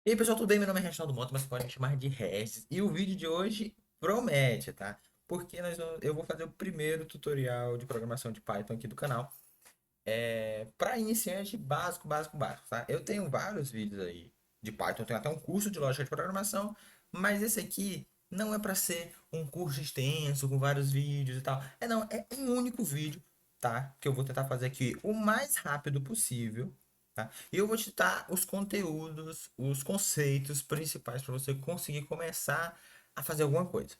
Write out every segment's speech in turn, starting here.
E aí, pessoal, tudo bem? Meu nome é Reginaldo Mota, mas pode me chamar de Regis. E o vídeo de hoje promete, tá? Porque eu vou fazer o primeiro tutorial de programação de Python aqui do canal. Para iniciante básico, básico, básico, tá? Eu tenho vários vídeos aí de Python, tenho até um curso de lógica de programação, mas esse aqui não é para ser um curso extenso com vários vídeos e tal. Não, é um único vídeo, tá? Que eu vou tentar fazer aqui o mais rápido possível, tá? E eu vou te dar os conteúdos, os conceitos principais para você conseguir começar a fazer alguma coisa,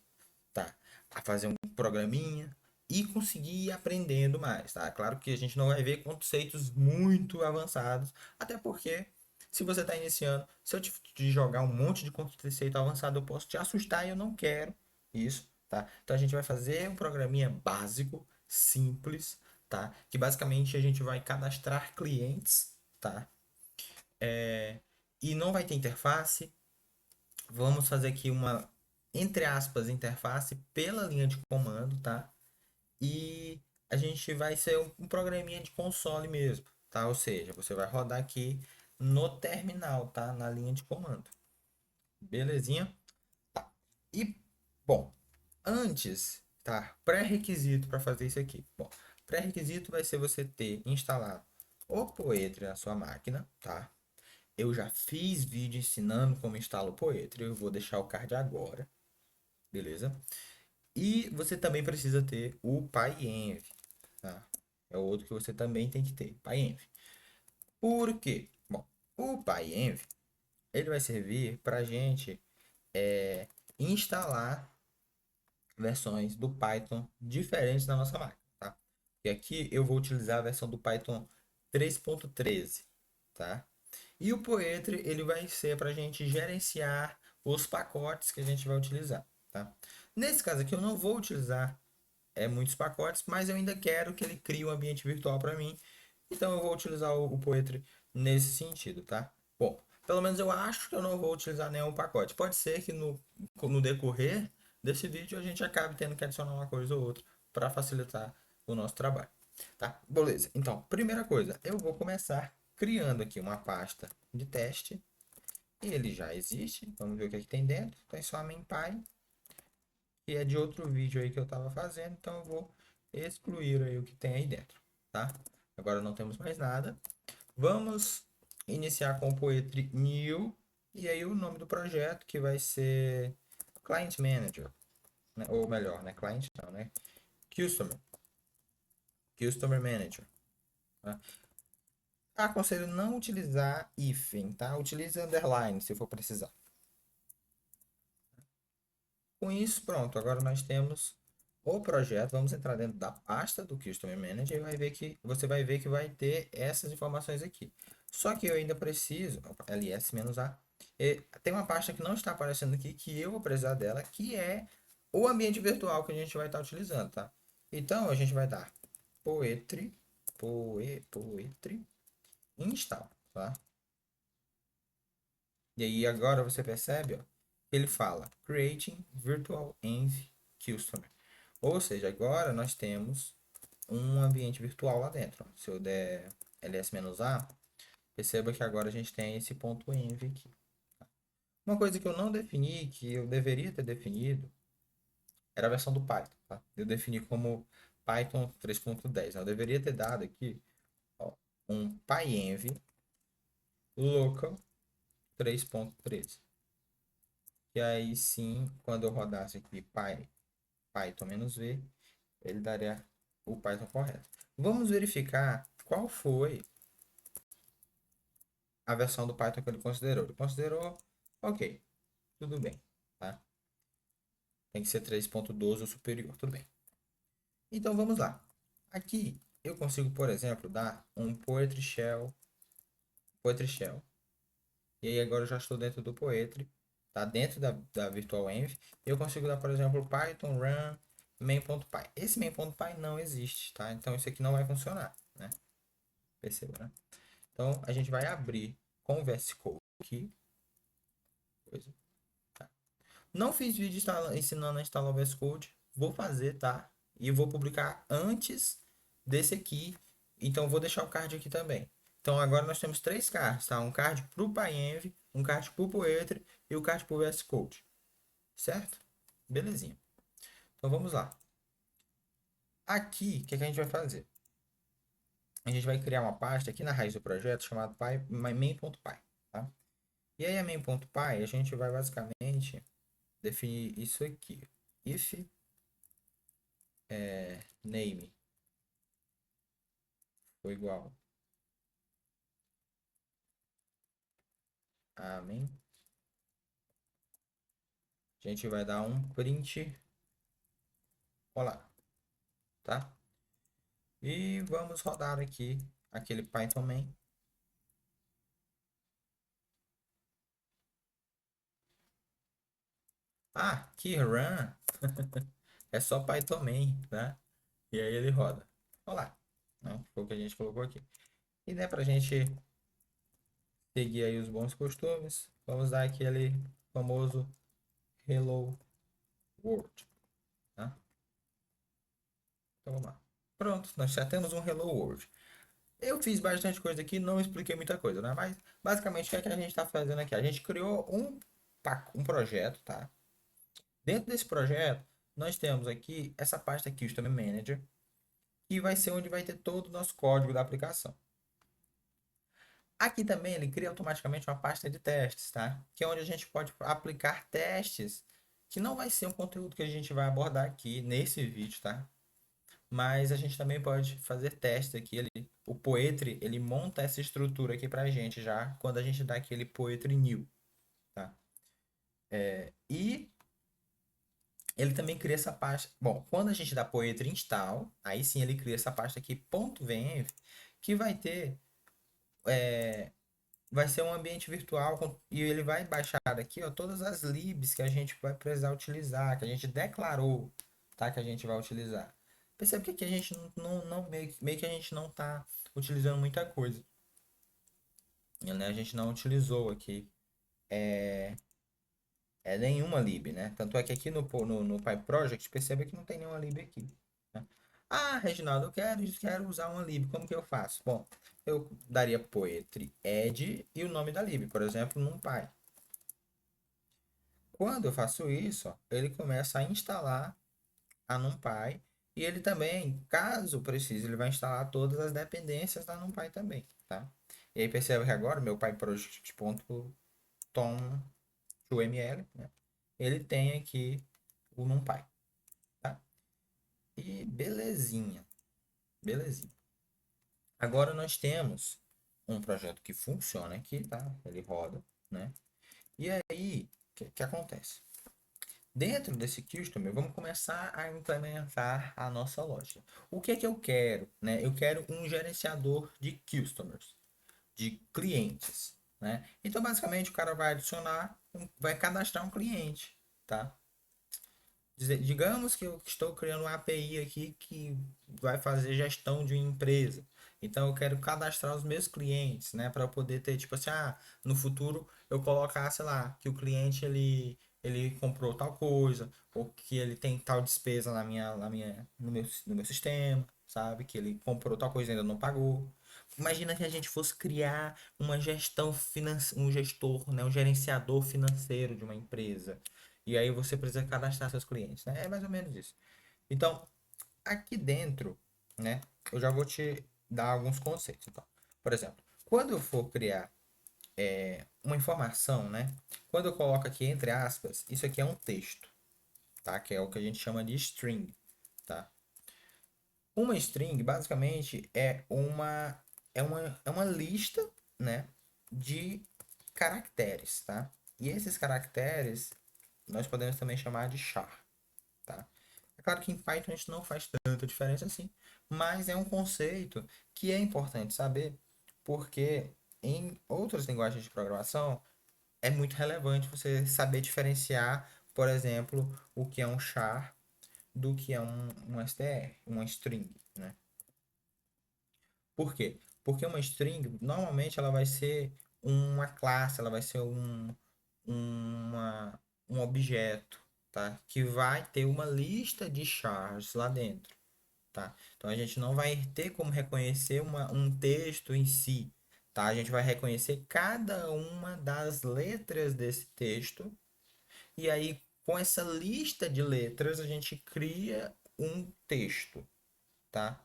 tá? A fazer um programinha e conseguir ir aprendendo mais, tá? Claro que a gente não vai ver conceitos muito avançados, até porque se você está iniciando, se eu te jogar um monte de conceito avançado, eu posso te assustar e eu não quero isso, tá? Então a gente vai fazer um programinha básico, simples, tá? Que basicamente a gente vai cadastrar clientes, tá? É, e não vai ter interface. Vamos fazer aqui uma, entre aspas, interface pela linha de comando, tá? E a gente vai ser um programinha de console mesmo, tá? Ou seja, você vai rodar aqui no terminal, tá? Na linha de comando. Belezinha? E, bom, antes, tá? Pré-requisito para fazer isso aqui. Bom, pré-requisito vai ser você ter instalado o Poetry na sua máquina, tá? Eu já fiz vídeo ensinando como instala o Poetry, eu vou deixar o card agora, beleza? E você também precisa ter o PyEnv, tá? É o outro que você também tem que ter, PyEnv. Por quê? Bom, o PyEnv, ele vai servir para a gente instalar versões do Python diferentes na nossa máquina, tá? E aqui eu vou utilizar a versão do Python 3.13, tá? E o Poetry, ele vai ser para a gente gerenciar os pacotes que a gente vai utilizar, tá? Nesse caso aqui eu não vou utilizar muitos pacotes, mas eu ainda quero que ele crie um ambiente virtual para mim. Então eu vou utilizar o Poetry nesse sentido, tá? Bom, pelo menos eu acho que eu não vou utilizar nenhum pacote. Pode ser que no decorrer desse vídeo a gente acabe tendo que adicionar uma coisa ou outra para facilitar o nosso trabalho, tá? Beleza. Então, primeira coisa, eu vou começar criando aqui uma pasta de teste. Ele já existe. Vamos ver o que, é que tem dentro. Tem só a MemPy, que é de outro vídeo aí que eu estava fazendo, então eu vou excluir aí o que tem aí dentro, tá? Agora não temos mais nada. Vamos iniciar com o Poetry New e aí o nome do projeto que vai ser Client Manager, né? Ou melhor, né? Client não, né? Customer, Customer Manager. Tá? Aconselho não utilizar hífen, tá? Utilize underline se for precisar. Com isso, pronto. Agora nós temos o projeto. Vamos entrar dentro da pasta do Customer Manager e vai ver que você vai ver que vai ter essas informações aqui. Só que eu ainda preciso, ls-a, tem uma pasta que não está aparecendo aqui que eu vou precisar dela, que é o ambiente virtual que a gente vai estar utilizando, tá? Então a gente vai dar poetry, poetry install, tá? E aí agora você percebe, ó, ele fala creating virtual env customer. Ou seja, agora nós temos um ambiente virtual lá dentro. Ó. Se eu der ls-a, perceba que agora a gente tem esse ponto .env aqui. Uma coisa que eu não defini, que eu deveria ter definido, era a versão do Python. Tá? Eu defini como Python 3.10. Eu deveria ter dado aqui ó, um pyenv local 3.13. E aí sim, quando eu rodasse aqui Python-v, ele daria o Python correto. Vamos verificar qual foi a versão do Python que ele considerou. Ele considerou, ok, tudo bem, tá? Tem que ser 3.12 ou superior, tudo bem. Então vamos lá. Aqui eu consigo, por exemplo, dar um Poetry Shell. E aí agora eu já estou dentro do Poetry, tá dentro da Virtual Env. Eu consigo dar, por exemplo, Python run main.py. Esse main.py não existe, tá? Então isso aqui não vai funcionar, né? Perceba, né? Então a gente vai abrir com o VS Code aqui. Coisa. Não fiz vídeo ensinando a instalar o VS Code. Vou fazer, tá? E vou publicar antes desse aqui. Então vou deixar o card aqui também. Então agora nós temos três cards, tá? Um card para o PyEnv, um kart por Poetry e o kart por VS Code, certo? Belezinha. Então vamos lá. Aqui, o que, que a gente vai fazer? A gente vai criar uma pasta aqui na raiz do projeto chamada main.py, tá? E aí a main.py a gente vai basicamente definir isso aqui. If name for igual a main, a gente vai dar um print, olá, tá? E vamos rodar aqui aquele Python main. Ah, que run é só Python main, né? E aí ele roda. Olá, né? Foi o que a gente colocou aqui. E né, pra gente seguir aí os bons costumes, vamos dar aquele famoso Hello World, tá? Então vamos lá. Pronto, nós já temos um Hello World. Eu fiz bastante coisa aqui, não expliquei muita coisa, né? Mas basicamente o que é que a gente está fazendo aqui? A gente criou um projeto, tá? Dentro desse projeto, nós temos aqui essa pasta Custom Manager, que vai ser onde vai ter todo o nosso código da aplicação. Aqui também ele cria automaticamente uma pasta de testes, tá? Que é onde a gente pode aplicar testes, que não vai ser um conteúdo que a gente vai abordar aqui nesse vídeo, tá? Mas a gente também pode fazer testes aqui. O Poetry, ele monta essa estrutura aqui pra gente já, quando a gente dá aquele Poetry New, tá? E ele também cria essa pasta. Bom, quando a gente dá Poetry Install, aí sim ele cria essa pasta aqui, .venv, que vai ter vai ser um ambiente virtual e ele vai baixar aqui, ó, todas as libs que a gente vai precisar utilizar, que a gente declarou, tá, que a gente vai utilizar. Percebe que aqui a gente meio que a gente não tá utilizando muita coisa, né? A gente não utilizou aqui nenhuma lib, né? Tanto é que aqui no PyProject, perceba que não tem nenhuma lib aqui, né? Ah, Reginaldo, eu quero usar uma lib, como que eu faço? Bom, eu daria poetry add e o nome da lib, por exemplo, NumPy. Quando eu faço isso, ó, ele começa a instalar a NumPy e ele também, caso precise, ele vai instalar todas as dependências da NumPy também, tá? E aí percebe que agora meu pyproject.tom.ml, né? Ele tem aqui o NumPy, tá? E belezinha, belezinha. Agora nós temos um projeto que funciona aqui, tá? Ele roda, né? E aí, o que acontece? Dentro desse customer, vamos começar a implementar a nossa loja. O que é que eu quero, né? Eu quero um gerenciador de customers, de clientes, né? Então, basicamente, o cara vai adicionar, vai cadastrar um cliente, tá? Digamos que eu estou criando uma API aqui que vai fazer gestão de uma empresa. Então eu quero cadastrar os meus clientes, né, para poder ter tipo assim, no futuro eu colocar, sei lá, que o cliente ele comprou tal coisa, ou que ele tem tal despesa no meu sistema, sabe? Que ele comprou tal coisa e ainda não pagou. Imagina que a gente fosse criar uma gestão financeira, um gestor, né, um gerenciador financeiro de uma empresa. E aí você precisa cadastrar seus clientes, né? É mais ou menos isso. Então, aqui dentro, né, eu já vou te dar alguns conceitos. Então, por exemplo, quando eu for criar uma informação, né? Quando eu coloco aqui entre aspas, isso aqui é um texto, tá? Que é o que a gente chama de string, tá? Uma string, basicamente, é uma lista, né, de caracteres, tá? E esses caracteres nós podemos também chamar de char, tá? É claro que em Python a gente não faz tanta diferença assim, mas é um conceito que é importante saber, porque em outras linguagens de programação é muito relevante você saber diferenciar, por exemplo, o que é um char do que é um str, uma string, né? Por quê? Porque uma string, normalmente ela vai ser uma classe, ela vai ser uma, um objeto, tá? Que vai ter uma lista de chars lá dentro, tá? Então a gente não vai ter como reconhecer um texto em si, tá? A gente vai reconhecer cada uma das letras desse texto e aí com essa lista de letras a gente cria um texto, tá?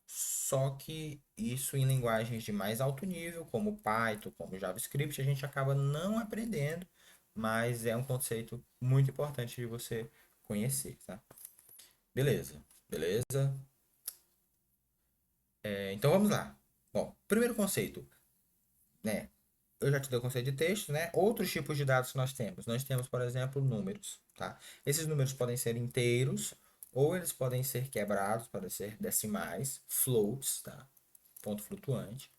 Só que isso em linguagens de mais alto nível, como Python, como JavaScript, a gente acaba não aprendendo, mas é um conceito muito importante de você conhecer, tá? Beleza, beleza. Então vamos lá. Bom, primeiro conceito, né? Eu já te dei o conceito de texto, né? Outros tipos de dados que nós temos. Nós temos, por exemplo, números, tá? Esses números podem ser inteiros ou eles podem ser quebrados, podem ser decimais, floats, tá? Ponto flutuante.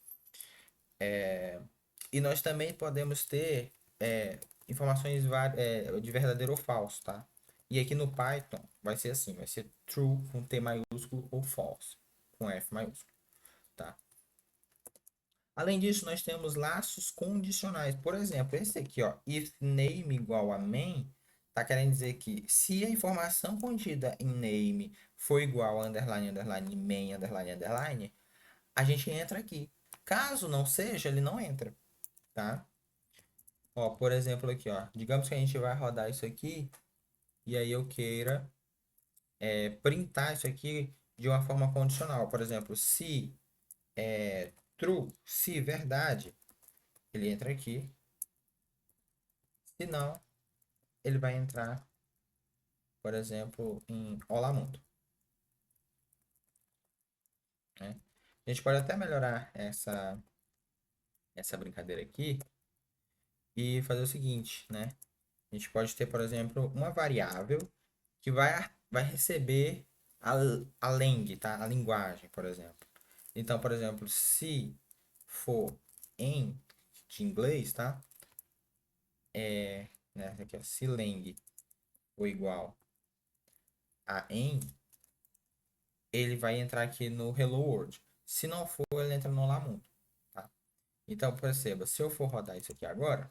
E nós também podemos ter informações de verdadeiro ou falso, tá? E aqui no Python vai ser assim, vai ser true com T maiúsculo ou false com F maiúsculo, tá? Além disso, nós temos laços condicionais. Por exemplo, esse aqui, ó, if name igual a main, tá querendo dizer que se a informação contida em name for igual a underline, underline, main, underline, underline, a gente entra aqui. Caso não seja, ele não entra, tá? Ó, por exemplo, aqui, ó, digamos que a gente vai rodar isso aqui e aí eu queira printar isso aqui de uma forma condicional. Por exemplo, se true, se verdade, ele entra aqui. Se não, ele vai entrar, por exemplo, em Olá Mundo, né? A gente pode até melhorar essa brincadeira aqui e fazer o seguinte, né? A gente pode ter, por exemplo, uma variável que vai receber a, a lang, tá? A linguagem, por exemplo. Então, por exemplo, se for em de inglês, tá? Né? Aqui, ó, se lang for igual a em, ele vai entrar aqui no Hello World. Se não for, ele entra no Olá Mundo, tá? Então, perceba, se eu for rodar isso aqui agora,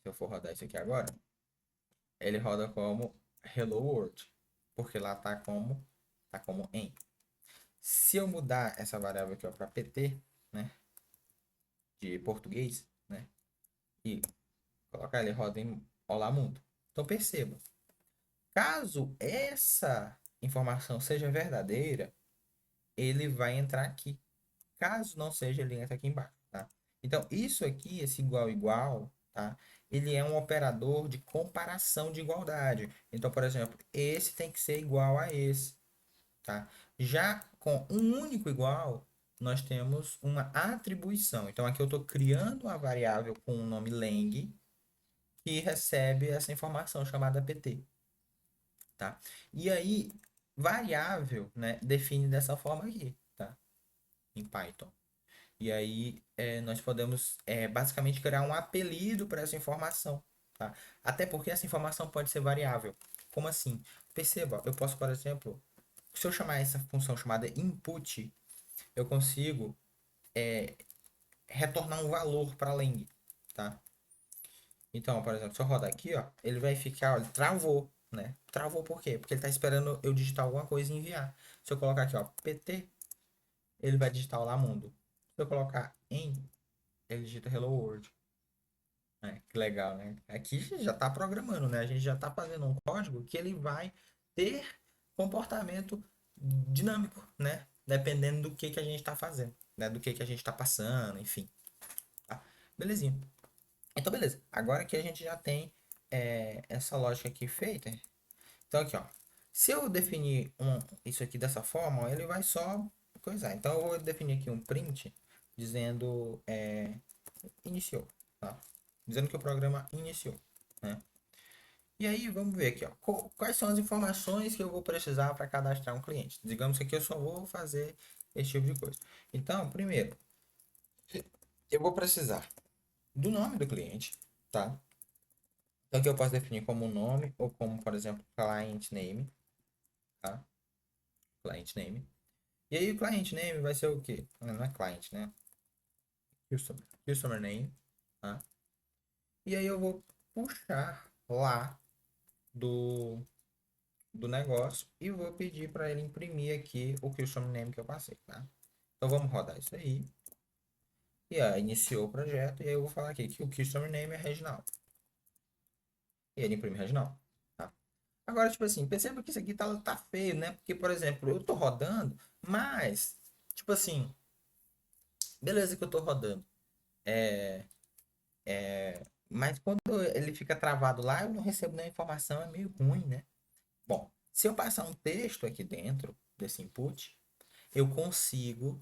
se eu for rodar isso aqui agora, ele roda como Hello World, porque lá tá como em. Se eu mudar essa variável aqui para pt, né, de português, né, e colocar ele roda em Olá Mundo. Então perceba, caso essa informação seja verdadeira, ele vai entrar aqui. Caso não seja, ele entra aqui embaixo, tá? Então isso aqui, esse igual igual, tá? Ele é um operador de comparação de igualdade. Então, por exemplo, esse tem que ser igual a esse, tá? Já com um único igual, nós temos uma atribuição. Então, aqui eu estou criando uma variável com o nome lang que recebe essa informação chamada pt, tá? E aí, variável, né, define dessa forma aqui, tá? Em Python. E aí, nós podemos basicamente criar um apelido para essa informação, tá? Até porque essa informação pode ser variável. Como assim? Perceba, eu posso, por exemplo, se eu chamar essa função chamada input, eu consigo retornar um valor para a lang, tá? Então, por exemplo, se eu rodar aqui, ó, ele vai ficar, olha, travou, né? Travou por quê? Porque ele está esperando eu digitar alguma coisa e enviar. Se eu colocar aqui, ó, pt, ele vai digitar lá mundo. Se eu colocar em, ele digita hello world. Que legal, né? Aqui já está programando, né? A gente já está fazendo um código que ele vai ter comportamento dinâmico, né? Dependendo do que a gente está fazendo, né? Do que a gente está passando, enfim. Tá? Belezinha. Então, beleza. Agora que a gente já tem essa lógica aqui feita. Então, aqui, ó. Se eu definir isso aqui dessa forma, ó, ele vai só coisar. Então, eu vou definir aqui um print dizendo iniciou, tá? Dizendo que o programa iniciou, né? E aí, vamos ver aqui, ó. Quais são as informações que eu vou precisar para cadastrar um cliente? Digamos que aqui eu só vou fazer esse tipo de coisa. Então, primeiro, eu vou precisar do nome do cliente, tá? Então, aqui eu posso definir como nome ou como, por exemplo, client name, tá? Client name. E aí, o client name vai ser o quê? Não é client, né? Customer name, tá? E aí eu vou puxar lá do negócio e vou pedir para ele imprimir aqui o customer name que eu passei, tá? Então vamos rodar isso aí. E aí, iniciou o projeto, e aí eu vou falar aqui que o customer name é Reginaldo. E ele imprime Reginaldo, tá? Agora, tipo assim, perceba que isso aqui tá feio, né? Porque, por exemplo, eu tô rodando, mas, tipo assim, beleza que eu tô rodando. É, mas quando ele fica travado lá, eu não recebo nenhuma informação, é meio ruim, né? Bom, se eu passar um texto aqui dentro desse input, eu consigo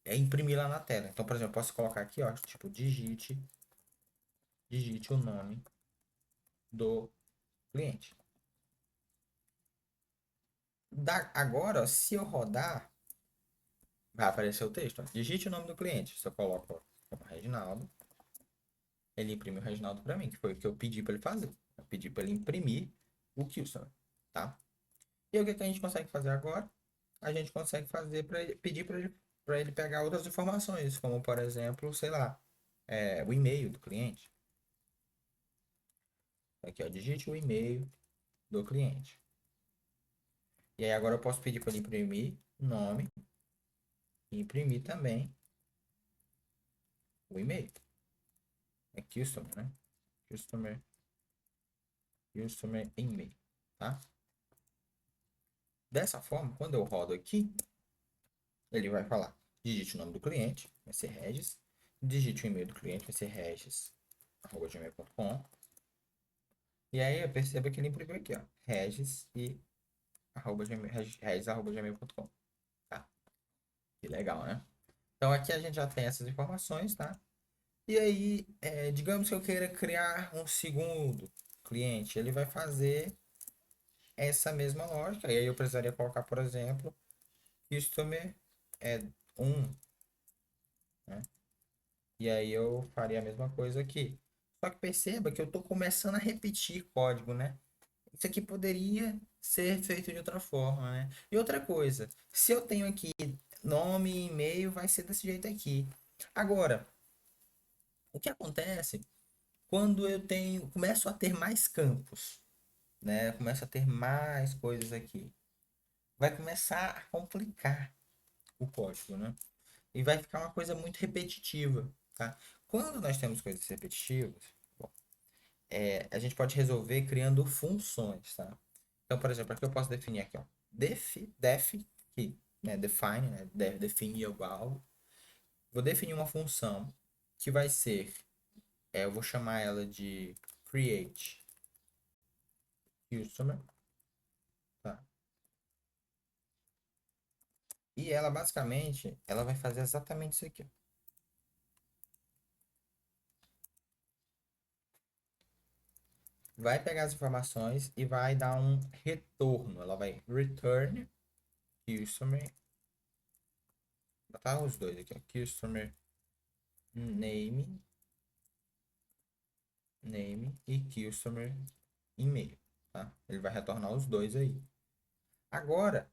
imprimir lá na tela. Então, por exemplo, eu posso colocar aqui, ó, tipo, digite o nome do cliente. Agora, ó, se eu rodar, vai aparecer o texto. Ó. Digite o nome do cliente. Se eu coloco ó, como Reginaldo, ele imprime o Reginaldo para mim, que foi o que eu pedi para ele fazer. Eu pedi para ele imprimir o Kilson, tá? E o que, que a gente consegue fazer agora? A gente consegue fazer para pedir para ele pegar outras informações, como por exemplo, sei lá, o e-mail do cliente. Aqui, ó, digite o e-mail do cliente. E aí agora eu posso pedir para ele imprimir o nome e imprimir também o e-mail. É customer, né? Customer, customer e-mail, tá? Dessa forma, quando eu rodo aqui, ele vai falar, digite o nome do cliente, vai ser Regis, digite o e-mail do cliente, vai ser regis@gmail.com. E aí eu percebo que ele imprimiu aqui, ó, regis e regis@gmail.com, tá? Que legal, né? Então aqui a gente já tem essas informações, tá? E aí, digamos que eu queira criar um segundo cliente, ele vai fazer essa mesma lógica. E aí eu precisaria colocar, por exemplo, customer é 1, né? E aí eu faria a mesma coisa aqui. Só que perceba que eu estou começando a repetir código, né? Isso aqui poderia ser feito de outra forma, né? E outra coisa, se eu tenho aqui nome e e-mail, vai ser desse jeito aqui. Agora, o que acontece quando eu começo a ter mais campos, né? Começo a ter mais coisas aqui. Vai começar a complicar o código, né? E vai ficar uma coisa muito repetitiva, tá? Quando nós temos coisas repetitivas, bom, a gente pode resolver criando funções, tá? Então, por exemplo, aqui eu posso definir aqui, ó, def, que, né, define, né, definir algo. Vou definir uma função que vai ser, eu vou chamar ela de create customer, tá? E ela basicamente, ela vai fazer exatamente isso aqui, ó. Vai pegar as informações e vai dar um retorno. Ela vai return customer, botar os dois aqui, ó, customer name, name e customer e-mail, tá? Ele vai retornar os dois aí. Agora,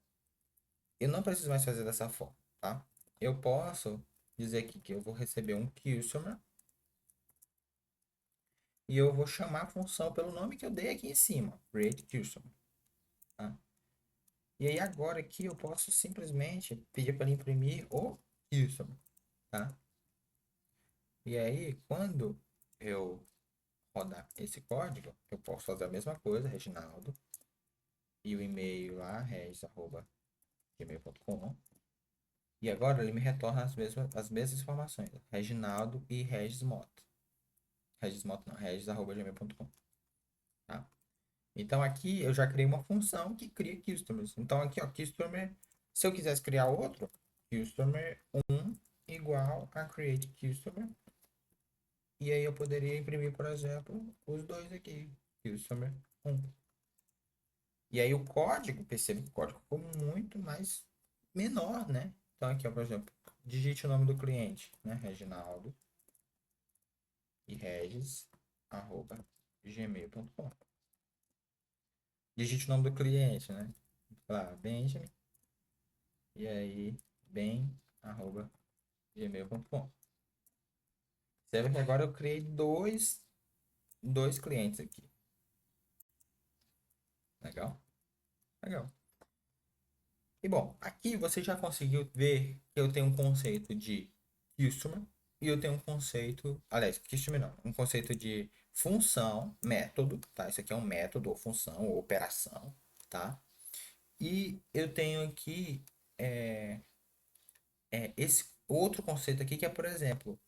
eu não preciso mais fazer dessa forma, tá? Eu posso dizer aqui que eu vou receber um customer e eu vou chamar a função pelo nome que eu dei aqui em cima, create customer, tá? E aí agora aqui eu posso simplesmente pedir para ele imprimir o customer, tá? E aí quando eu rodar esse código, eu posso fazer a mesma coisa, Reginaldo, e o e-mail lá, regis@gmail.com. E agora ele me retorna as mesmas informações, Reginaldo e Regismoto. Regismoto não, regis@gmail.com, tá? Então aqui eu já criei uma função que cria customers. Então aqui, ó, customer, se eu quisesse criar outro, customer 1 igual a create customer. E aí eu poderia imprimir, por exemplo, os dois aqui, customer 1. E aí o código, percebe que o código ficou muito mais menor, né? Então aqui, ó, por exemplo, digite o nome do cliente, né? Reginaldo e regis@gmail.com. Digite o nome do cliente, né? Lá, Benjamin, e aí, bem@gmail.com. Você vê que agora eu criei dois clientes aqui. Legal? Legal. E bom, aqui você já conseguiu ver que eu tenho um conceito de customer, e eu tenho um conceito, aliás, customer não, um conceito de função, método, tá? Isso aqui é um método, ou função, ou operação, tá? E eu tenho aqui é, esse outro conceito aqui que é, por exemplo,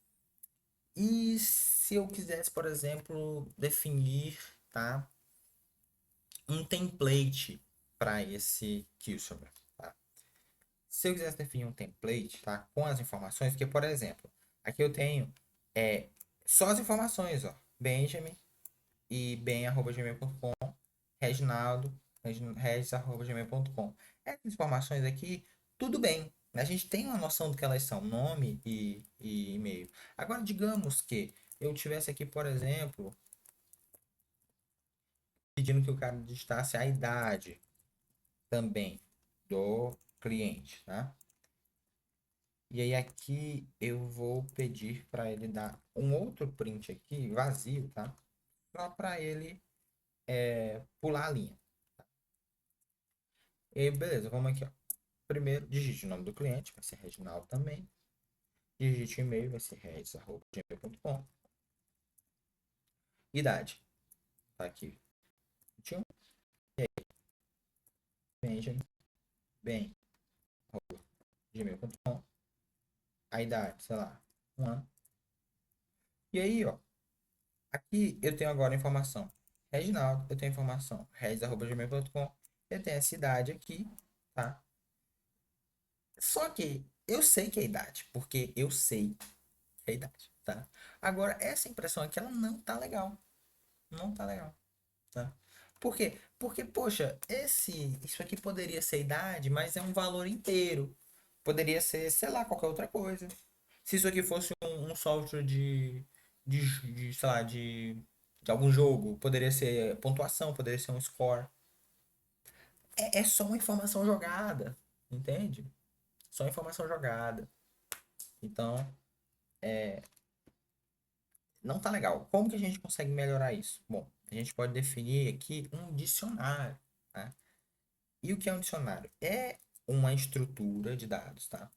e se eu quisesse, por exemplo, definir, tá, um template para esse customer, tá? Se eu quisesse definir um template, tá, com as informações, que, por exemplo, aqui eu tenho é, só as informações, ó, Benjamin e bem@gmail.com, Reginaldo, regis@gmail.com. Essas informações aqui, tudo bem. A gente tem uma noção do que elas são, nome e e-mail. Agora, digamos que eu tivesse aqui, por exemplo, pedindo que o cara digitasse a idade também do cliente, tá? E aí aqui eu vou pedir para ele dar um outro print aqui, vazio, tá? Só para ele pular a linha. E aí, beleza, vamos aqui, ó. Primeiro, digite o nome do cliente, vai ser Reginaldo também. Digite o e-mail, vai ser regis@gmail.com. Idade, tá aqui, 21. E aí, Benjamin, bem, gmail.com. A idade, sei lá, um ano. E aí, ó, aqui eu tenho agora a informação. Reginaldo, eu tenho a informação. regis@gmail.com. Eu tenho essa idade aqui, tá? Só que eu sei que é a idade, porque eu sei que é a idade, tá? Agora, essa impressão aqui, ela não tá legal. Não tá legal, tá? Por quê? Porque, poxa, isso aqui poderia ser idade, mas é um valor inteiro. Poderia ser, sei lá, qualquer outra coisa. Se isso aqui fosse um software sei lá, de algum jogo, poderia ser pontuação, poderia ser um score. É só uma informação jogada, entende? Só informação jogada. Então, não tá legal. Como que a gente consegue melhorar isso? Bom, a gente pode definir aqui um dicionário, tá? E o que é um dicionário? É uma estrutura de dados, tá?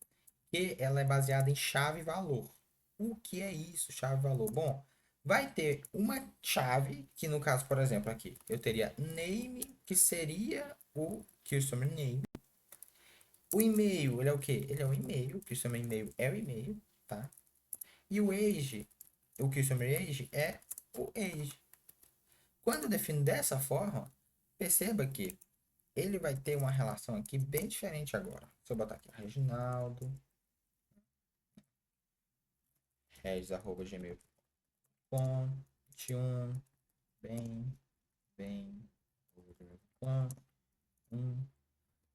Que ela é baseada em chave e valor. O que é isso, chave e valor? Bom, vai ter uma chave, que no caso, por exemplo, aqui, eu teria name, que seria o customer name. O e-mail, ele é o quê? Ele é o e-mail, o customer e-mail é o e-mail, tá? E o age, o customer age é o age. Quando eu defino dessa forma, perceba que ele vai ter uma relação aqui bem diferente agora. Se eu botar aqui, Reginaldo, regis@gmail.com, 21, bem, bem, com,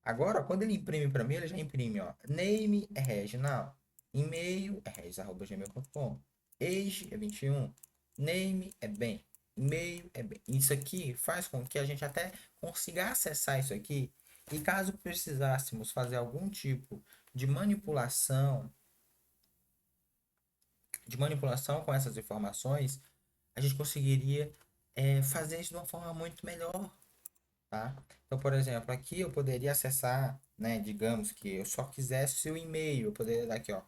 Agora, quando ele imprime para mim, ele já imprime, ó. Name é Reginaldo, e-mail é regis@gmail.com, age é 21, name é bem, e-mail é bem. Isso aqui faz com que a gente até consiga acessar isso aqui e caso precisássemos fazer algum tipo de manipulação, com essas informações, a gente conseguiria fazer isso de uma forma muito melhor, tá? Então, por exemplo, aqui eu poderia acessar, né, digamos que eu só quisesse o e-mail, eu poderia dar aqui, ó,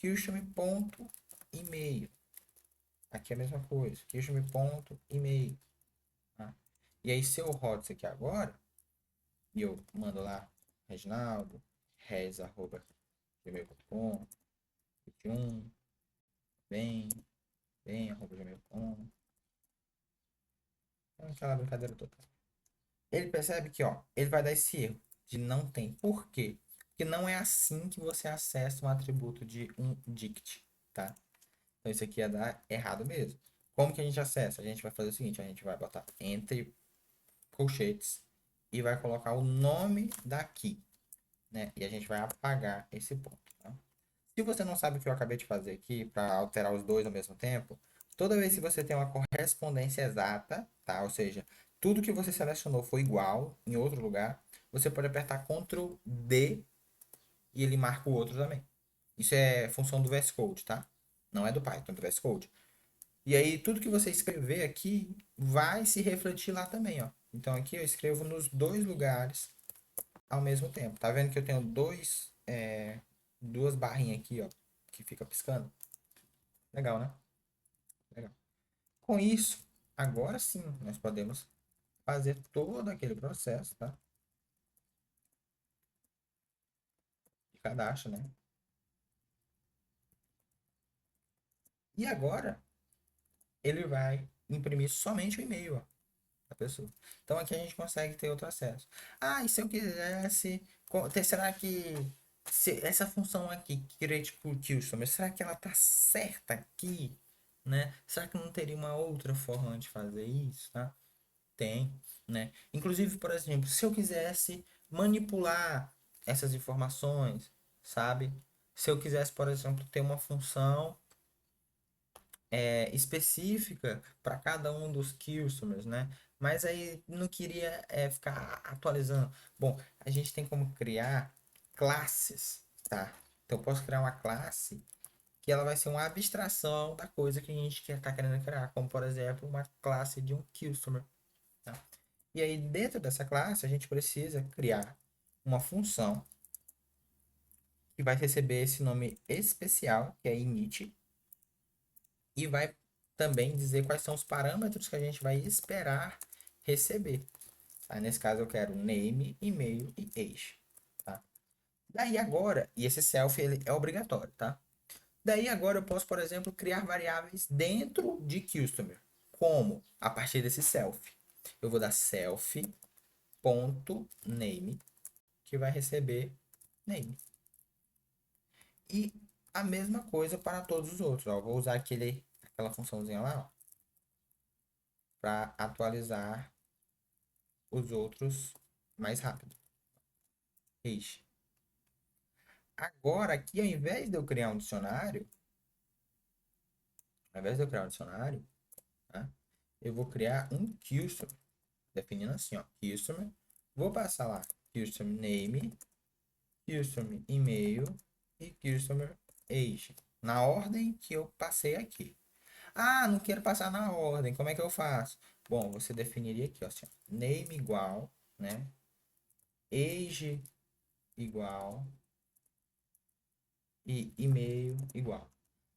customer.email. Aqui é a mesma coisa, customer.email, tá? E aí, se eu rodo isso aqui agora, e eu mando lá, Reginaldo, res@gmail.com, 21, bem, arroba gmail.com, aquela brincadeira toda. Ele percebe que, ó, ele vai dar esse erro de não tem. Por quê? Porque não é assim que você acessa um atributo de um dict, tá? Então isso aqui ia dar errado mesmo. Como que a gente acessa? A gente vai fazer o seguinte, a gente vai botar entre colchetes e vai colocar o nome da key, né? E a gente vai apagar esse ponto, tá? Se você não sabe o que eu acabei de fazer aqui para alterar os dois ao mesmo tempo, toda vez que você tem uma correspondência exata, tá? Ou seja, tudo que você selecionou foi igual em outro lugar, você pode apertar Ctrl D e ele marca o outro também. Isso é função do VS Code, tá? Não é do Python, é do VS Code. E aí tudo que você escrever aqui vai se refletir lá também, ó. Então aqui eu escrevo nos dois lugares ao mesmo tempo. Tá vendo que eu tenho duas barrinhas aqui, ó. que fica piscando. Legal, né? Legal. Com isso, agora sim, nós podemos fazer todo aquele processo, tá? De cadastro, né? E agora, ele vai imprimir somente o e-mail, ó, da pessoa. Então aqui a gente consegue ter outro acesso. Ah, e se eu quisesse, será que essa função aqui, Create Customer, será que ela tá certa aqui, né? Será que não teria uma outra forma de fazer isso, tá? Tem, né? Inclusive, por exemplo, se eu quisesse manipular essas informações, sabe? Se eu quisesse, por exemplo, ter uma função específica para cada um dos customers, né? Mas aí não queria ficar atualizando. Bom, a gente tem como criar classes, tá? Então eu posso criar uma classe que ela vai ser uma abstração da coisa que a gente quer estar querendo criar, como por exemplo uma classe de um customer, tá? E aí dentro dessa classe a gente precisa criar uma função que vai receber esse nome especial, que é init, e vai também dizer quais são os parâmetros que a gente vai esperar receber. Tá? Nesse caso eu quero name, e-mail e age. Tá? Daí agora, e esse self ele é obrigatório, tá? Daí agora eu posso, por exemplo, criar variáveis dentro de customer. Como? A partir desse self. Eu vou dar self.name, que vai receber name. E a mesma coisa para todos os outros. Ó. Vou usar aquela funçãozinha lá, para atualizar os outros mais rápido. Ixi. Agora, aqui, ao invés de eu criar um dicionário, tá? Eu vou criar um customer, definindo assim, ó, customer. Vou passar lá customer name, customer e-mail e customer age, na ordem que eu passei aqui. Ah, não quero passar na ordem, como é que eu faço? Bom, você definiria aqui, ó, assim, name igual, né? Age igual e e-mail igual.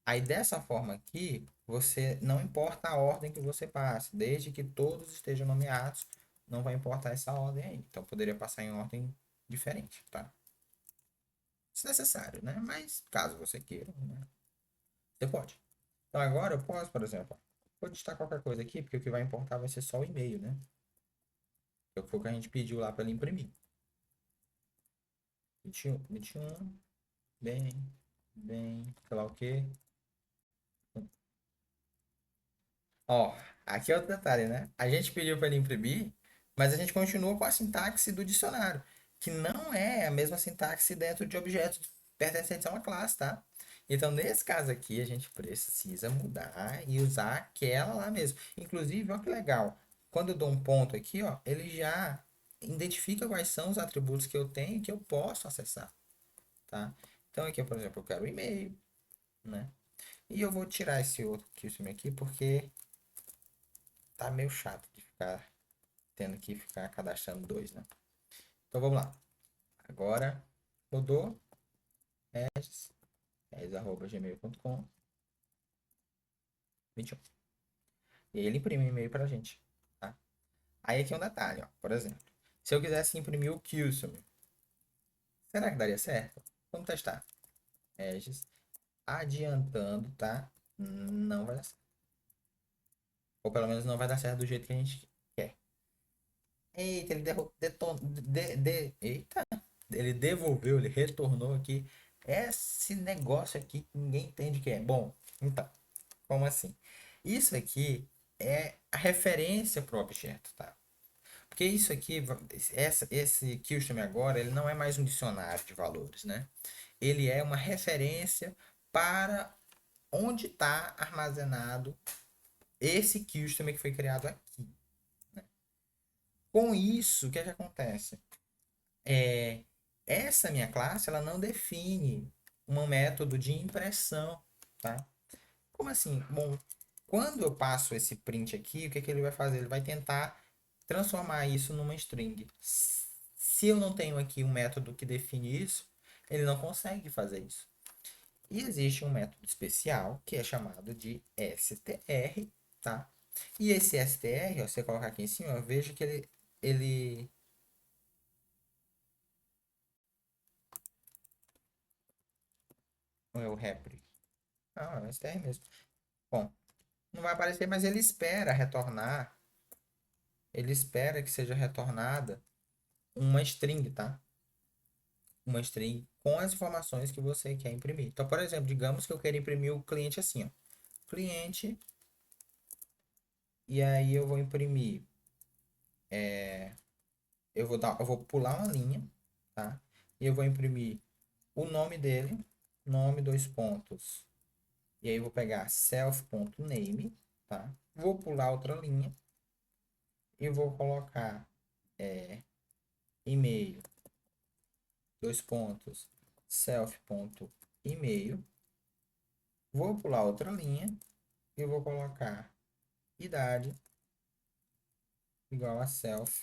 Aí dessa forma aqui, você não importa a ordem que você passe, desde que todos estejam nomeados, não vai importar essa ordem aí. Então poderia passar em ordem diferente, tá? Se necessário, né? Mas caso você queira, né? Você pode. Então agora eu posso, por exemplo, vou digitar qualquer coisa aqui, porque o que vai importar vai ser só o e-mail, né? Que foi o que a gente pediu lá para ele imprimir. 21, sei lá o quê. Ó, aqui é outro detalhe, né? A gente pediu para ele imprimir, mas a gente continua com a sintaxe do dicionário, que não é a mesma sintaxe dentro de objetos pertencentes a uma classe, tá? Então, nesse caso aqui, a gente precisa mudar e usar aquela lá mesmo. Inclusive, olha que legal. Quando eu dou um ponto aqui, ó, ele já identifica quais são os atributos que eu tenho e que eu posso acessar, tá? Então, aqui, por exemplo, eu quero o e-mail, né? E eu vou tirar esse outro aqui porque tá meio chato de ficar tendo que ficar cadastrando dois, né? Então vamos lá. Agora mudou. Regis@gmail.com 21. E ele imprime um e-mail pra gente, tá? Aí aqui é um detalhe, ó. Por exemplo, se eu quisesse imprimir o Qsum, será que daria certo? Vamos testar. Regis, adiantando, tá? Não vai dar certo. Ou pelo menos não vai dar certo do jeito que a gente quer. Eita, ele Eita, ele devolveu, ele retornou aqui esse negócio aqui que ninguém entende o que é. Bom, então, como assim? Isso aqui é a referência para o objeto, tá? Porque isso aqui, esse Kirchner agora, ele não é mais um dicionário de valores, né? Ele é uma referência para onde está armazenado esse Kirchner que foi criado aqui. Com isso, o que é que acontece? É, essa minha classe, ela não define um método de impressão, tá? Como assim? Bom, quando eu passo esse print aqui, o que é que ele vai fazer? Ele vai tentar transformar isso numa string. Se eu não tenho aqui um método que define isso, ele não consegue fazer isso. E existe um método especial que é chamado de str, tá? E esse str, ó, você colocar aqui em cima, eu vejo que ele não é o repre. Não, é o str mesmo. Bom, não vai aparecer, mas ele espera retornar, ele espera que seja retornada uma string, tá? Uma string com as informações que você quer imprimir. Então, por exemplo, digamos que eu quero imprimir o cliente assim, ó. Cliente, e aí eu vou imprimir, eu vou pular uma linha, tá? E eu vou imprimir o nome dele, nome, dois pontos. E aí eu vou pegar self.name, tá? Vou pular outra linha e vou colocar e-mail, dois pontos, self.email. Vou pular outra linha e vou colocar idade igual a self.age,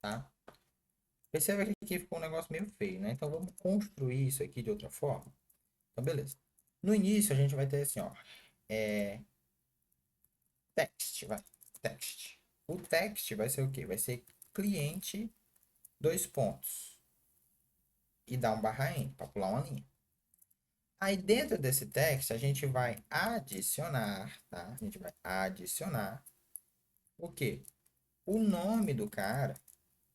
tá? Perceba que aqui ficou um negócio meio feio, né? Então vamos construir isso aqui de outra forma. Então, beleza. No início a gente vai ter assim, ó, é, text, vai, text. O text vai ser o quê? Vai ser cliente, dois pontos, e dar um barra em para pular uma linha. Aí dentro desse text a gente vai adicionar, tá? A gente vai adicionar o quê? O nome do cara,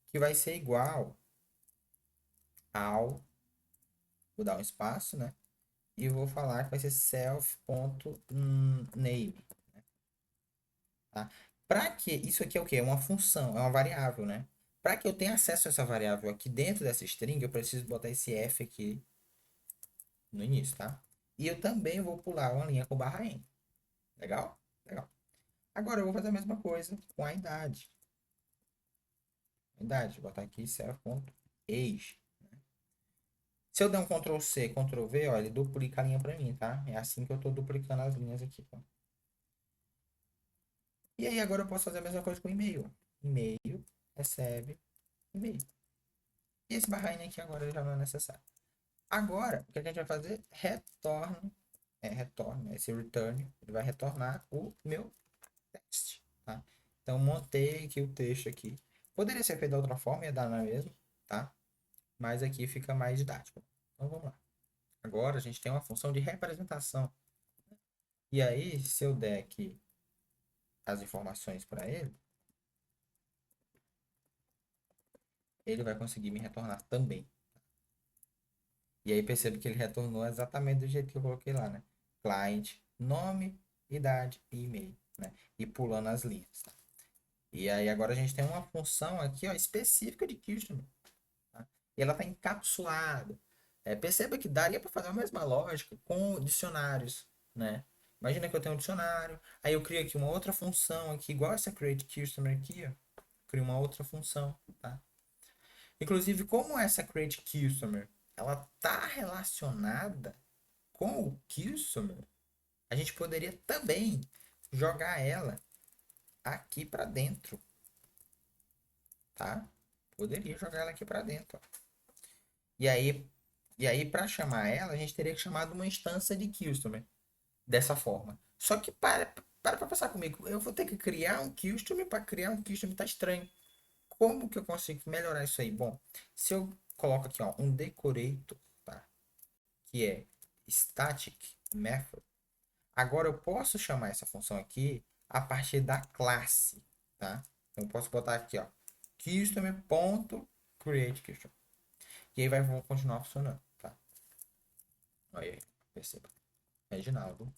que vai ser igual ao, vou dar um espaço, né? E vou falar que vai ser self.name, tá? Para que isso aqui é o quê? É uma função, é uma variável, né? Para que eu tenha acesso a essa variável aqui dentro dessa string, eu preciso botar esse f aqui no início, tá? E eu também vou pular uma linha com barra n. Legal? Legal. Agora eu vou fazer a mesma coisa com a idade. Idade, vou botar aqui self.age. Se eu der um Ctrl C, Ctrl V, ó, ele duplica a linha para mim, tá? É assim que eu estou duplicando as linhas aqui, tá? E aí agora eu posso fazer a mesma coisa com e-mail. E-mail, recebe, e-mail. E esse barra N aqui agora já não é necessário. Agora, o que a gente vai fazer? Retorna, esse return, ele vai retornar o meu text, tá? Então, montei aqui o texto aqui. Poderia ser feito de outra forma, ia dar na mesma, tá? Mas aqui fica mais didático. Então, vamos lá. Agora, a gente tem uma função de representação. E aí, se eu der aqui as informações para ele, ele vai conseguir me retornar também. E aí percebe que ele retornou exatamente do jeito que eu coloquei lá, né? Client, nome, idade e e-mail, né? E pulando as linhas, tá? E aí agora a gente tem uma função aqui, ó, específica de customer, tá? E ela está encapsulada. Perceba que daria para fazer a mesma lógica com dicionários, né? Imagina que eu tenho um dicionário, aí eu crio aqui uma outra função aqui, igual essa create customer aqui, ó. Crio uma outra função, tá? Inclusive, como essa create customer, ela tá relacionada com o customer, a gente poderia também jogar ela aqui para dentro, tá? Poderia jogar ela aqui para dentro, ó. E aí, e aí para chamar ela, a gente teria que chamar de uma instância de customer dessa forma. Só que para pensar comigo, eu vou ter que criar um customer para criar um customer, tá estranho. Como que eu consigo melhorar isso aí? Bom, se eu coloco aqui, ó, um decorator, tá? Que é static method. Agora eu posso chamar essa função aqui a partir da classe, tá? Então eu posso botar aqui, ó, customer.createCustomer. E aí vai continuar funcionando, tá? Olha aí, perceba. Reginaldo,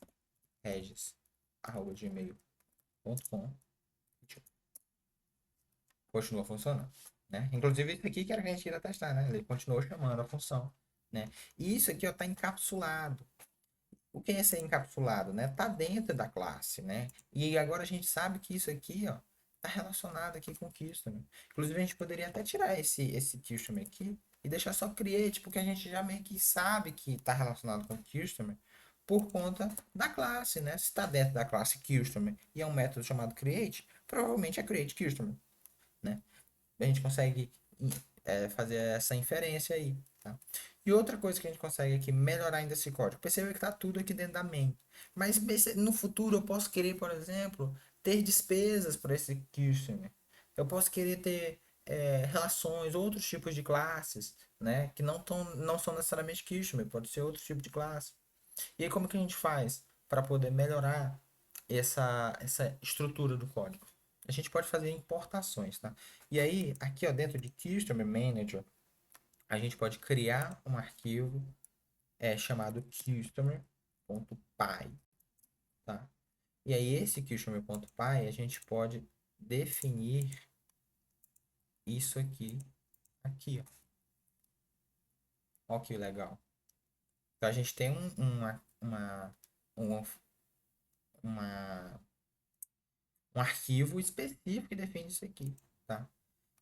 regis, arroba gmail.com. Continua funcionando, né? Inclusive isso aqui que era que a gente ia testar, né? Ele continuou chamando a função, né? E isso aqui, ó, tá encapsulado. O que é ser encapsulado, né? Tá dentro da classe, né? E agora a gente sabe que isso aqui, ó, tá relacionado aqui com o customer. Inclusive a gente poderia até tirar esse customer aqui e deixar só create, porque a gente já meio que sabe que tá relacionado com o customer por conta da classe, né? Se está dentro da classe customer e é um método chamado create, provavelmente é create customer, né? A gente consegue fazer essa inferência aí, tá? E outra coisa que a gente consegue aqui melhorar ainda esse código. Perceba que está tudo aqui dentro da main. Mas no futuro eu posso querer, por exemplo, ter despesas para esse customer. Eu posso querer ter relações, outros tipos de classes, né? Que não são necessariamente customer, pode ser outro tipo de classe. E aí como que a gente faz para poder melhorar essa estrutura do código? A gente pode fazer importações, tá? E aí, aqui ó, dentro de Customer Manager, a gente pode criar um arquivo chamado customer.py, tá? E aí esse customer.py a gente pode definir isso aqui, ó. Ó que legal. Então a gente tem um, uma, um arquivo específico que define isso aqui, tá?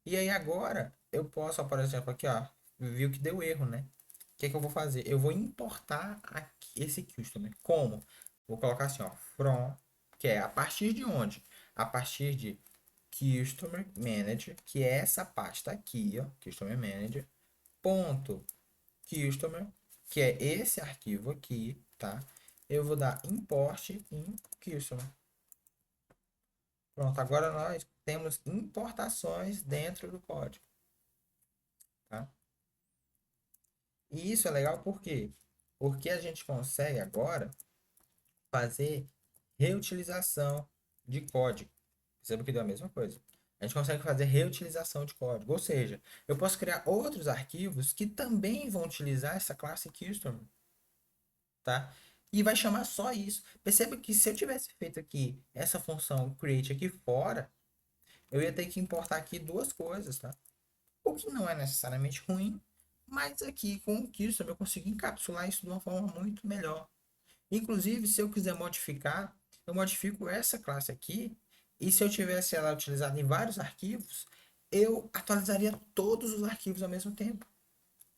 E aí agora eu posso, ó, por exemplo, aqui, ó, viu que deu erro, né? O que é que eu vou fazer? Eu vou importar aqui esse customer. Como? Vou colocar assim, ó, from, que é a partir de onde? A partir de Customer Manager, que é essa pasta aqui, ó, Customer Manager, ponto Customer, que é esse arquivo aqui, tá? Eu vou dar import em Customer. Pronto, agora nós temos importações dentro do código, tá? E isso é legal por quê? Porque a gente consegue agora fazer reutilização de código. Perceba que deu a mesma coisa. A gente consegue fazer reutilização de código. Ou seja, eu posso criar outros arquivos que também vão utilizar essa classe custom, tá? E vai chamar só isso. Perceba que se eu tivesse feito aqui essa função create aqui fora, eu ia ter que importar aqui duas coisas, tá? O que não é necessariamente ruim, mas aqui com o custom eu consigo encapsular isso de uma forma muito melhor. Inclusive, se eu quiser modificar, eu modifico essa classe aqui. E se eu tivesse ela utilizada em vários arquivos, eu atualizaria todos os arquivos ao mesmo tempo.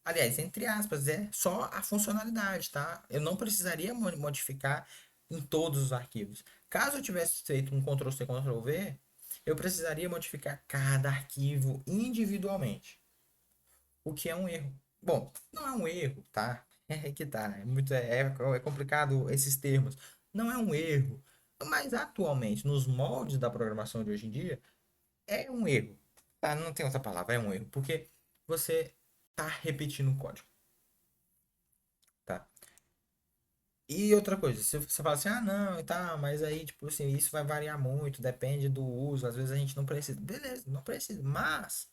Aliás, entre aspas, é só a funcionalidade, tá? Eu não precisaria modificar em todos os arquivos. Caso eu tivesse feito um Ctrl+C, Ctrl+V, eu precisaria modificar cada arquivo individualmente, o que é um erro. Bom, não é um erro, tá? É que tá, é complicado esses termos. Não é um erro, mas atualmente, nos moldes da programação de hoje em dia, é um erro. Tá? Não tem outra palavra, é um erro, porque você tá repetindo o código, tá? E outra coisa, se você fala assim, ah, não, e tá, mas aí, tipo assim, isso vai variar muito, depende do uso, às vezes a gente não precisa. Beleza, não precisa, mas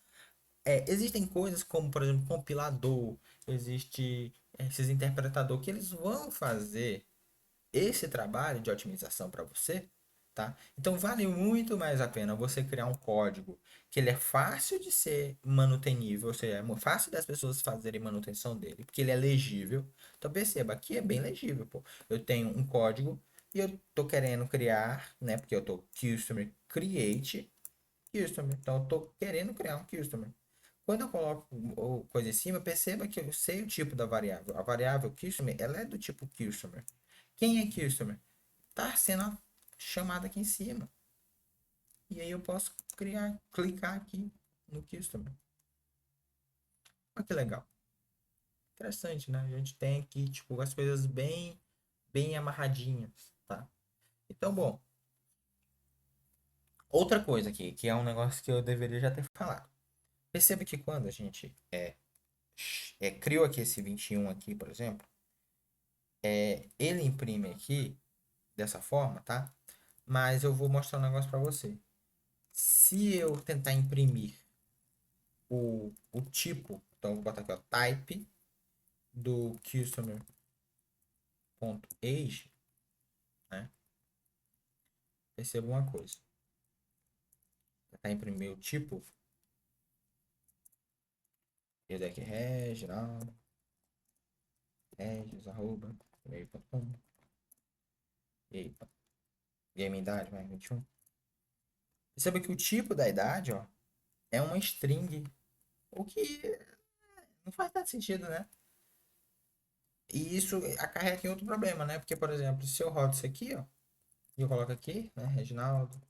existem coisas como, por exemplo, compilador, existe esses interpretador que eles vão fazer esse trabalho de otimização para você, tá? Então vale muito mais a pena você criar um código que ele é fácil de ser manutenível, ou seja, é fácil das pessoas fazerem manutenção dele, porque ele é legível. Então perceba, aqui é bem legível, pô. Eu tenho um código e eu tô querendo criar, né? Porque eu tô customer create customer. Então eu tô querendo criar um customer. Quando eu coloco coisa em cima, perceba que eu sei o tipo da variável. A variável customer, ela é do tipo customer. Quem é customer? Tá sendo chamada aqui em cima. E aí eu posso clicar aqui no customer. Olha que legal. Interessante, né? A gente tem aqui, tipo, as coisas bem amarradinhas, tá? Então, bom, outra coisa aqui, que é um negócio que eu deveria já ter falado. Perceba que quando a gente criou aqui esse 21 aqui, por exemplo, ele imprime aqui dessa forma, tá? Mas eu vou mostrar um negócio para você. Se eu tentar imprimir o tipo, então eu vou botar aqui, ó, type do customer.age, né? Perceba uma coisa. Tentar imprimir o tipo, esse aqui, Reginaldo, regis, arroba, e-mail.com, e aí, e aí minha idade, vai, 21. Perceba que o tipo da idade, ó, é uma string, o que não faz tanto sentido, né? E isso acarreta em outro problema, né? Porque, por exemplo, se eu rodo isso aqui, ó, e eu coloco aqui, né, Reginaldo,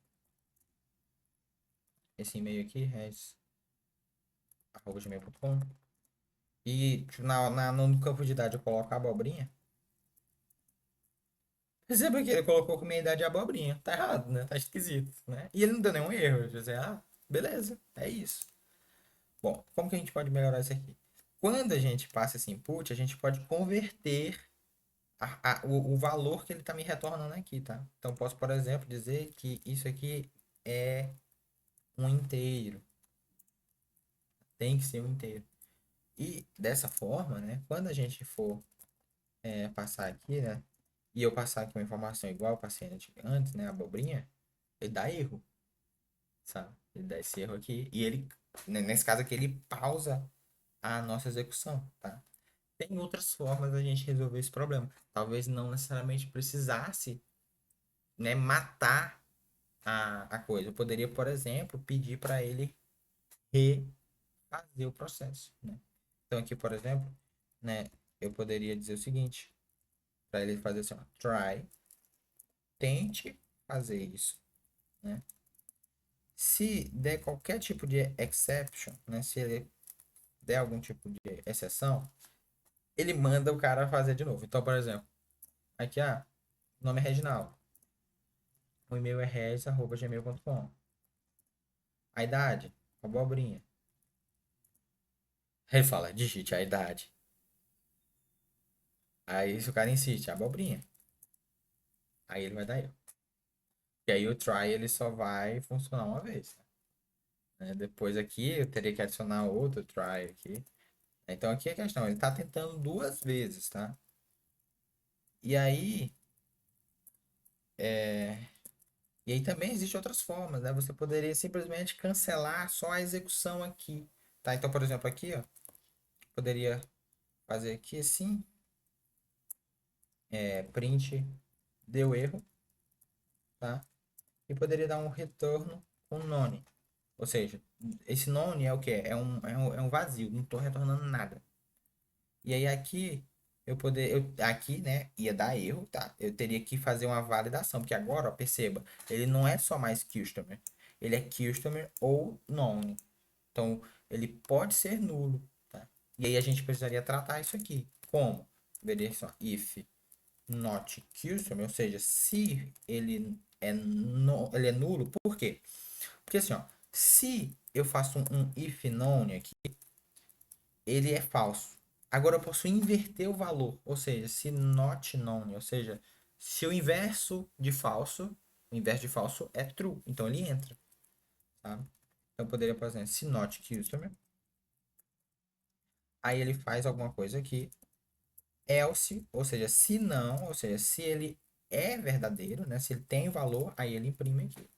esse e-mail aqui, Regis, gmail.com. E tipo, no campo de idade eu coloco a abobrinha. Perceba que ele colocou como minha idade é abobrinha. Tá errado, né? Tá esquisito, né? E ele não deu nenhum erro. Eu disse, beleza, é isso. Bom, como que a gente pode melhorar isso aqui? Quando a gente passa esse input, a gente pode converter o valor que ele está me retornando aqui, tá? Então, posso, por exemplo, dizer que isso aqui é um inteiro. Tem que ser um inteiro. E dessa forma, né? Quando a gente for passar aqui, né? E eu passar aqui uma informação igual eu passei antes, né? A abobrinha, ele dá erro, sabe? Ele dá esse erro aqui. E ele, nesse caso aqui, ele pausa a nossa execução, tá? Tem outras formas da gente resolver esse problema. Talvez não necessariamente precisasse, né, matar a coisa. Eu poderia, por exemplo, pedir para ele refazer o processo, né? Então aqui, por exemplo, né, eu poderia dizer o seguinte, para ele fazer assim, ó, try, tente fazer isso, né? Se der qualquer tipo de exception, né, se ele der algum tipo de exceção, ele manda o cara fazer de novo. Então, por exemplo, aqui, o nome é Reginaldo. O e-mail é regis@gmail.com. A idade, abobrinha. Aí ele fala, digite a idade. Aí se o cara insiste, abobrinha. Aí ele vai dar erro. E aí o try ele só vai funcionar uma vez, né? Depois aqui eu teria que adicionar outro try aqui. Então aqui é a questão, ele está tentando duas vezes, tá? E aí, é... e aí também existem outras formas, né? Você poderia simplesmente cancelar só a execução aqui, tá? Então, por exemplo, aqui, ó, poderia fazer aqui assim, print deu erro, tá? E poderia dar um retorno com none. Ou seja, esse none é o que? É um vazio, não estou retornando nada. E aí aqui aqui, né, ia dar erro, tá? Eu teria que fazer uma validação, porque agora, ó, perceba, ele não é só mais customer, ele é customer ou none. Então, ele pode ser nulo, tá? E aí a gente precisaria tratar isso aqui. Como? Veria só, if not customer, ou seja, se ele é nulo, por quê? Porque assim, ó, se eu faço um if none aqui, ele é falso. Agora eu posso inverter o valor, ou seja, se not none, ou seja, se o inverso de falso é true, então ele entra, tá? Então eu poderia, por exemplo, se not customer, aí ele faz alguma coisa aqui, else, ou seja, se não, ou seja, se ele é verdadeiro, né? Se ele tem valor, aí ele imprime aqui.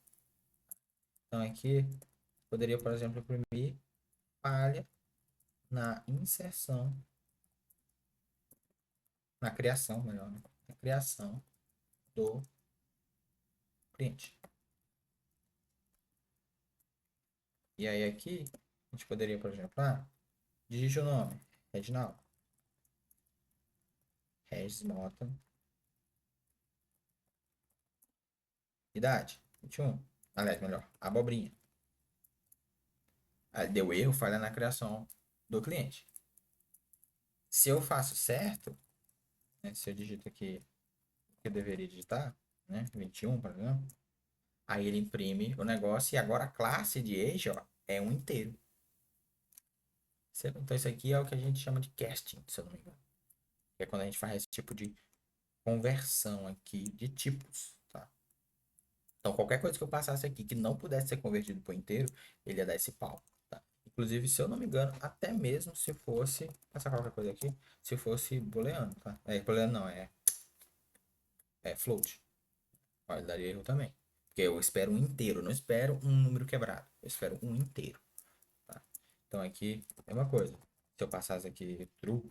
Então aqui poderia, por exemplo, imprimir falha na inserção, na criação, melhor, né? Na criação do cliente. E aí aqui, a gente poderia, por exemplo, digite o nome, Reginaldo, Regis Mota, idade, 21. Aliás, melhor, abobrinha. Aí deu erro, falha na criação do cliente. Se eu faço certo, né, se eu digito aqui o que eu deveria digitar, né, 21, por exemplo, aí ele imprime o negócio e agora a classe de age, ó, é um inteiro. Então isso aqui é o que a gente chama de casting, se eu não me engano. Que é quando a gente faz esse tipo de conversão aqui de tipos, tá? Então, qualquer coisa que eu passasse aqui que não pudesse ser convertido por inteiro, ele ia dar esse pau, tá? Inclusive, se eu não me engano, até mesmo se fosse, passar qualquer coisa aqui, se fosse booleano, tá? Booleano não, float. Ó, ele daria erro também. Porque eu espero um inteiro, eu não espero um número quebrado. Eu espero um inteiro, tá? Então, aqui, é uma coisa. Se eu passasse aqui true,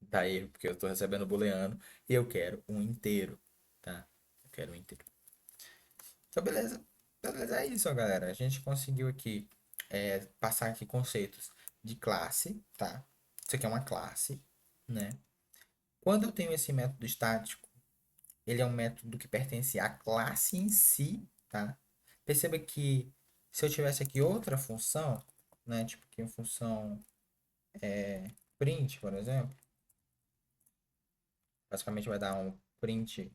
dá erro, porque eu estou recebendo booleano e eu quero um inteiro, tá? Eu quero um inteiro. Então, beleza. Beleza, é isso, ó, galera. A gente conseguiu aqui passar aqui conceitos de classe, tá? Isso aqui é uma classe, né? Quando eu tenho esse método estático, ele é um método que pertence à classe em si, tá? Perceba que se eu tivesse aqui outra função, né? Tipo aqui uma função print, por exemplo. Basicamente vai dar um print.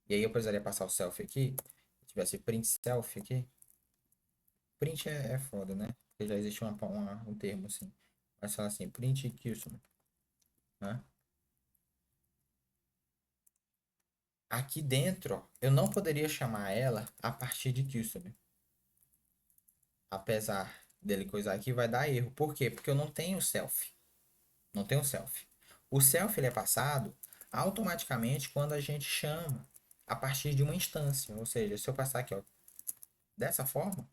E aí eu precisaria passar o self aqui. Se tivesse print self aqui. Print é foda, né? Porque já existe um termo assim. Mas fala assim, print customer, né? Aqui dentro, ó, eu não poderia chamar ela a partir de customer. Apesar dele coisar aqui, vai dar erro. Por quê? Porque eu não tenho self. Não tenho self. O self ele é passado automaticamente quando a gente chama a partir de uma instância. Ou seja, se eu passar aqui, ó, dessa forma,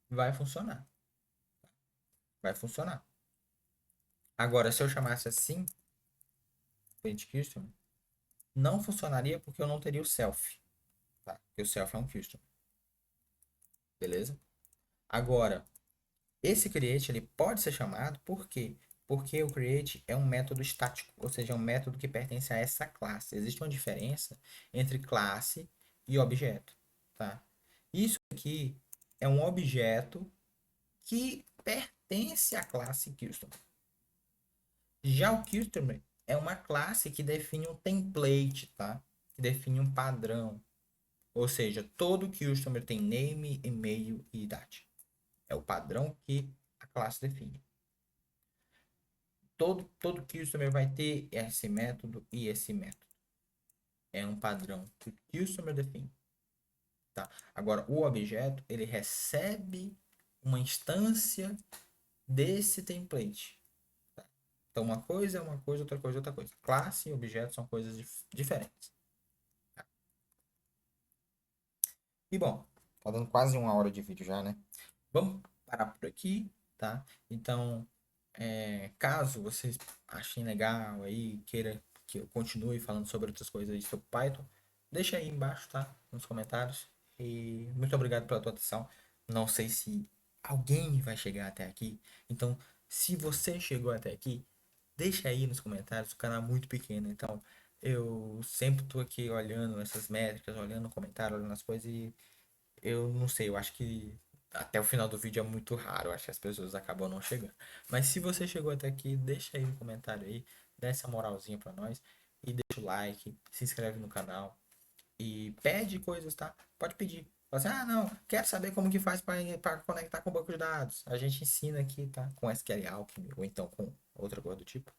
vai funcionar. Vai funcionar. Agora, se eu chamasse assim, print customer, não funcionaria porque eu não teria o self. Tá? Porque o self é um customer. Beleza? Agora, esse create ele pode ser chamado por quê? Porque o create é um método estático, ou seja, é um método que pertence a essa classe. Existe uma diferença entre classe e objeto, tá? Isso aqui é um objeto que pertence à classe customer. Já o customer é uma classe que define um template, tá? Que define um padrão. Ou seja, todo customer tem name, e-mail e idade. É o padrão que a classe define. Todo customer vai ter esse método e esse método. É um padrão que o customer define. Tá? Agora, o objeto, ele recebe uma instância desse template. Tá? Então, uma coisa é uma coisa, outra coisa é outra coisa. Classe e objeto são coisas diferentes. Tá? E bom, tá dando quase uma hora de vídeo já, né? Vamos parar por aqui, tá? Então, caso vocês achem legal aí, queira que eu continue falando sobre outras coisas aí sobre Python, deixa aí embaixo, tá? Nos comentários. E muito obrigado pela tua atenção. Não sei se alguém vai chegar até aqui. Então, se você chegou até aqui, deixa aí nos comentários. O canal é muito pequeno, então eu sempre tô aqui olhando essas métricas, olhando o comentário, olhando as coisas e eu não sei, eu acho que até o final do vídeo é muito raro, eu acho que as pessoas acabam não chegando. Mas se você chegou até aqui, deixa aí um comentário aí, dá essa moralzinha pra nós e deixa o like, se inscreve no canal e pede coisas, tá? Pode pedir. Fala assim, ah, não, quero saber como que faz para conectar com o banco de dados. A gente ensina aqui, tá? Com SQL Alchemy ou então com outra coisa do tipo,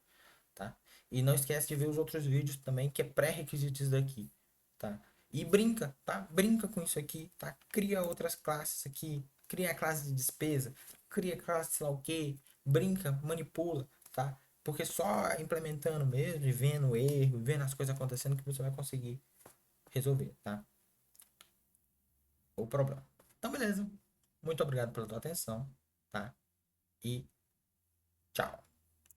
tá? E não esquece de ver os outros vídeos também, que é pré-requisitos daqui, tá? E brinca, tá? Brinca com isso aqui, tá? Cria outras classes aqui, cria a classe de despesa, cria a classe sei lá o quê, brinca, manipula, tá? Porque só implementando mesmo, e vendo o erro, e vendo as coisas acontecendo que você vai conseguir resolver, tá? O problema. Então, beleza. Muito obrigado pela tua atenção, tá? E tchau.